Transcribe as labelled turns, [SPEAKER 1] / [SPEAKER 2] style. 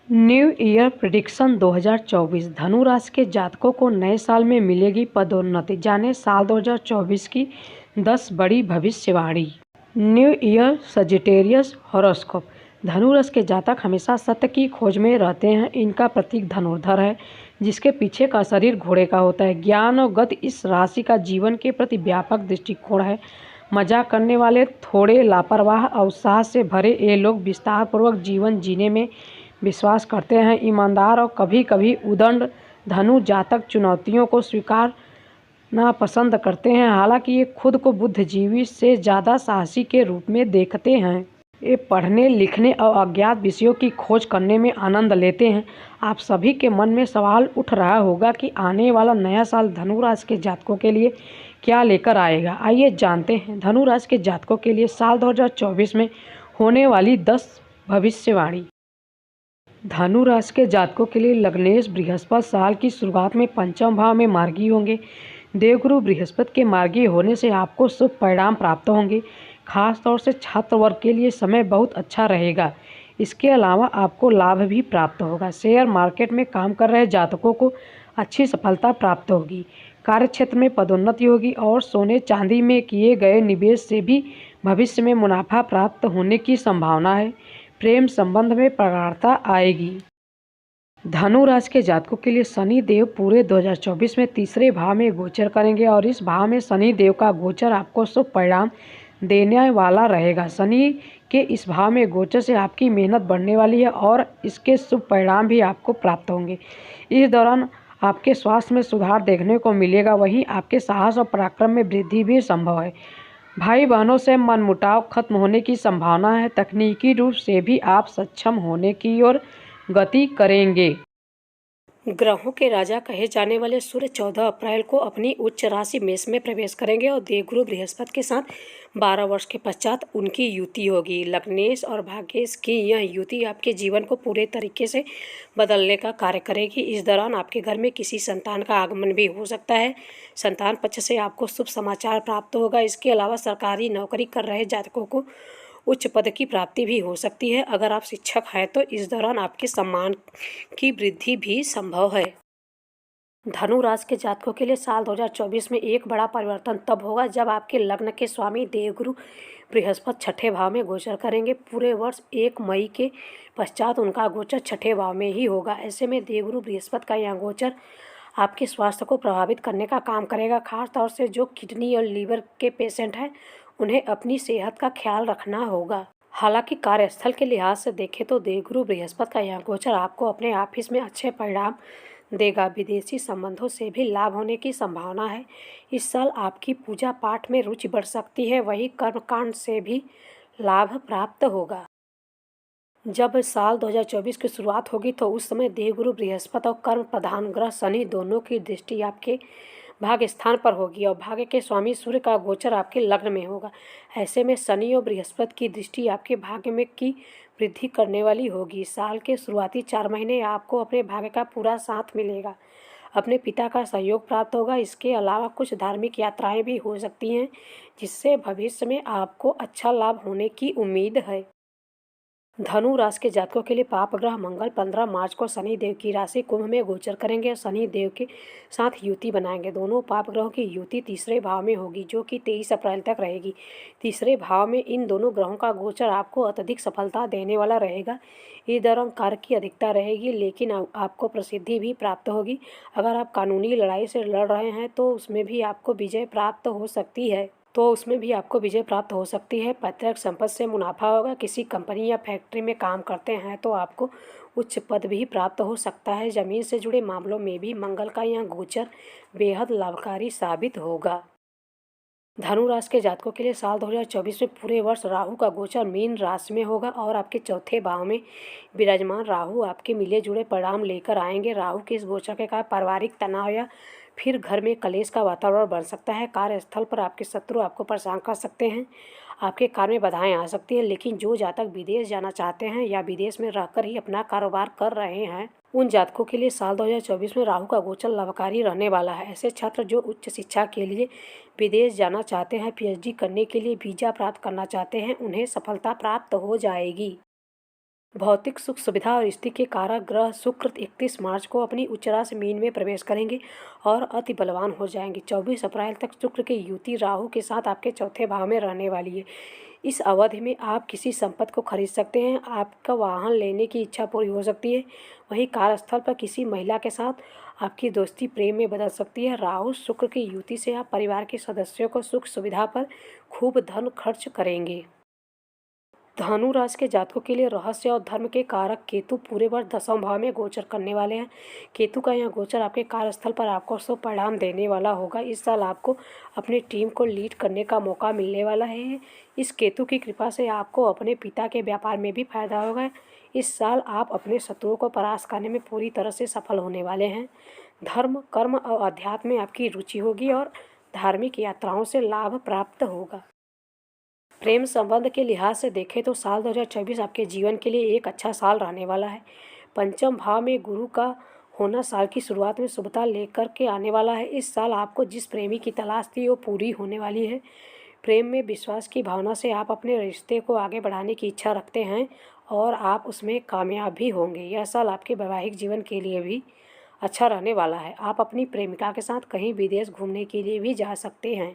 [SPEAKER 1] New year prediction 2024 धनु राशि के जातकों को नए साल में मिलेगी पदोन्नति। जाने साल 2024 की 10 बड़ी भविष्यवाणी। New year Sagittarius horoscope. धनु राशि के जातक हमेशा सत्य की खोज में रहते हैं। इनका प्रतीक धनुर्धर है, जिसके पीछे का शरीर घोड़े का होता है। ज्ञान और गति इस राशि का जीवन के प्रति व्यापक दृष्टिकोण है। मजाक करने वाले, थोड़े लापरवाह और उत्साह से भरे ये लोग विस्तारपूर्वक जीवन जीने में विश्वास करते हैं। ईमानदार और कभी कभी उद्दंड धनु जातक चुनौतियों को स्वीकारना पसंद करते हैं। हालांकि ये खुद को बुद्धिजीवी से ज़्यादा साहसी के रूप में देखते हैं। ये पढ़ने, लिखने और अज्ञात विषयों की खोज करने में आनंद लेते हैं। आप सभी के मन में सवाल उठ रहा होगा कि आने वाला नया साल धनु राशि के जातकों के लिए क्या लेकर आएगा। आइए जानते हैं धनु राशि के जातकों के लिए साल 2024 में होने वाली 10 भविष्यवाणी। धनु राशि के जातकों के लिए लग्नेश बृहस्पति साल की शुरुआत में पंचम भाव में मार्गी होंगे। देवगुरु बृहस्पति के मार्गी होने से आपको शुभ परिणाम प्राप्त होंगे। खास तौर से छात्र वर्ग के लिए समय बहुत अच्छा रहेगा। इसके अलावा आपको लाभ भी प्राप्त होगा। शेयर मार्केट में काम कर रहे जातकों को अच्छी सफलता प्राप्त होगी। कार्यक्षेत्र में पदोन्नति होगी और सोने चांदी में किए गए निवेश से भी भविष्य में मुनाफा प्राप्त होने की संभावना है। प्रेम संबंध में प्रगाढ़ता आएगी। धनु राशि के जातकों के लिए शनि देव पूरे 2024 में तीसरे भाव में गोचर करेंगे और इस भाव में शनि देव का गोचर आपको शुभ परिणाम देने वाला रहेगा। शनि के इस भाव में गोचर से आपकी मेहनत बढ़ने वाली है और इसके शुभ परिणाम भी आपको प्राप्त होंगे। इस दौरान आपके स्वास्थ्य में सुधार देखने को मिलेगा। वहीं आपके साहस और पराक्रम में वृद्धि भी संभव है। भाई बहनों से मनमुटाव खत्म होने की संभावना है। तकनीकी रूप से भी आप सक्षम होने की ओर गति करेंगे। ग्रहों के राजा कहे जाने वाले सूर्य 14 अप्रैल को अपनी उच्च राशि मेष में प्रवेश करेंगे और देवगुरु बृहस्पति के साथ 12 वर्ष के पश्चात उनकी युति होगी। लग्नेश और भाग्येश की यह युति आपके जीवन को पूरे तरीके से बदलने का कार्य करेगी। इस दौरान आपके घर में किसी संतान का आगमन भी हो सकता है। संतान पक्ष से आपको शुभ समाचार प्राप्त होगा। इसके अलावा सरकारी नौकरी कर रहे जातकों को उच्च पद की प्राप्ति भी हो सकती है। अगर आप शिक्षक हैं तो इस दौरान आपके सम्मान की वृद्धि भी संभव है। धनु राशि के जातकों के लिए साल 2024 में एक बड़ा परिवर्तन तब होगा जब आपके लग्न के स्वामी देवगुरु बृहस्पति छठे भाव में गोचर करेंगे। पूरे वर्ष 1 मई के पश्चात उनका गोचर छठे भाव में ही होगा। ऐसे में देवगुरु बृहस्पति का यह गोचर आपके स्वास्थ्य को प्रभावित करने का काम करेगा। खास तौर से जो किडनी और लीवर के पेशेंट हैं उन्हें अपनी सेहत का ख्याल रखना होगा। हालांकि कार्यस्थल के लिहाज से देखें तो देवगुरु बृहस्पति का यह गोचर आपको अपने ऑफिस में अच्छे परिणाम देगा। विदेशी संबंधों से भी लाभ होने की संभावना है। इस साल आपकी पूजा पाठ में रुचि बढ़ सकती है। वहीं कर्मकांड से भी लाभ प्राप्त होगा। जब साल 2024 की शुरुआत होगी तो उस समय देवगुरु बृहस्पति और कर्म प्रधान ग्रह शनि दोनों की दृष्टि आपके भाग्य स्थान पर होगी और भाग्य के स्वामी सूर्य का गोचर आपके लग्न में होगा। ऐसे में शनि और बृहस्पति की दृष्टि आपके भाग्य में की वृद्धि करने वाली होगी। साल के शुरुआती 4 महीने आपको अपने भाग्य का पूरा साथ मिलेगा। अपने पिता का सहयोग प्राप्त होगा। इसके अलावा कुछ धार्मिक यात्राएं भी हो सकती हैं, जिससे भविष्य में आपको अच्छा लाभ होने की उम्मीद है। धनु राशि के जातकों के लिए पाप ग्रह मंगल 15 मार्च को शनि देव की राशि कुंभ में गोचर करेंगे और शनि देव के साथ युति बनाएंगे। दोनों पाप ग्रहों की युति तीसरे भाव में होगी, जो कि 23 अप्रैल तक रहेगी। तीसरे भाव में इन दोनों ग्रहों का गोचर आपको अत्यधिक सफलता देने वाला रहेगा। इस दौरान कार्य की अधिकता रहेगी, लेकिन आपको प्रसिद्धि भी प्राप्त होगी। अगर आप कानूनी लड़ाई से लड़ रहे हैं तो उसमें भी आपको विजय प्राप्त हो सकती है। पैतृक संपत्ति से मुनाफा होगा। किसी कंपनी या फैक्ट्री में काम करते हैं तो आपको उच्च पद भी प्राप्त हो सकता है। जमीन से जुड़े मामलों में भी मंगल का यह गोचर बेहद लाभकारी साबित होगा। धनु राशि के जातकों के लिए साल 2024 में पूरे वर्ष राहु का गोचर मीन राशि में होगा और आपके चौथे भाव में विराजमान राहु आपके मिले जुले परिणाम लेकर आएंगे। राहु के इस गोचर के कारण पारिवारिक तनाव या फिर घर में कलेश का वातावरण बन सकता है। कार्यस्थल पर आपके शत्रु आपको परेशान कर सकते हैं। आपके कार्य में बाधाएं आ सकती हैं। लेकिन जो जातक विदेश जाना चाहते हैं या विदेश में रहकर ही अपना कारोबार कर रहे हैं, उन जातकों के लिए साल 2024 में राहु का गोचर लाभकारी रहने वाला है। ऐसे छात्र जो उच्च शिक्षा के लिए विदेश जाना चाहते हैं, पीएचडी करने के लिए वीजा प्राप्त करना चाहते हैं, उन्हें सफलता प्राप्त हो जाएगी। भौतिक सुख सुविधा और स्थिति के कारक ग्रह शुक्र 31 मार्च को अपनी उच्च राशि मीन में प्रवेश करेंगे और अति बलवान हो जाएंगे। 24 अप्रैल तक शुक्र की युति राहु के साथ आपके चौथे भाव में रहने वाली है। इस अवधि में आप किसी संपत्ति को खरीद सकते हैं, आपका वाहन लेने की इच्छा पूरी हो सकती है। वहीं कार्यस्थल पर किसी महिला के साथ आपकी दोस्ती प्रेम में बदल सकती है। राहु शुक्र की युति से आप परिवार के सदस्यों को सुख सुविधा पर खूब धन खर्च करेंगे। धनु राशि के जातकों के लिए रहस्य और धर्म के कारक केतु पूरे वर्ष 10वें भाव में गोचर करने वाले हैं। केतु का यह गोचर आपके कार्यस्थल पर आपको शुभ परिणाम देने वाला होगा। इस साल आपको अपनी टीम को लीड करने का मौका मिलने वाला है। इस केतु की कृपा से आपको अपने पिता के व्यापार में भी फायदा होगा। इस साल आप अपने शत्रुओं को परास्त करने में पूरी तरह से सफल होने वाले हैं। धर्म, कर्म और अध्यात्म में आपकी रुचि होगी और धार्मिक यात्राओं से लाभ प्राप्त होगा। प्रेम संबंध के लिहाज से देखें तो साल 2024 आपके जीवन के लिए एक अच्छा साल रहने वाला है। पंचम भाव में गुरु का होना साल की शुरुआत में शुभता लेकर के आने वाला है। इस साल आपको जिस प्रेमी की तलाश थी वो पूरी होने वाली है। प्रेम में विश्वास की भावना से आप अपने रिश्ते को आगे बढ़ाने की इच्छा रखते हैं और आप उसमें कामयाब भी होंगे। यह साल आपके वैवाहिक जीवन के लिए भी अच्छा रहने वाला है। आप अपनी प्रेमिका के साथ कहीं विदेश घूमने के लिए भी जा सकते हैं।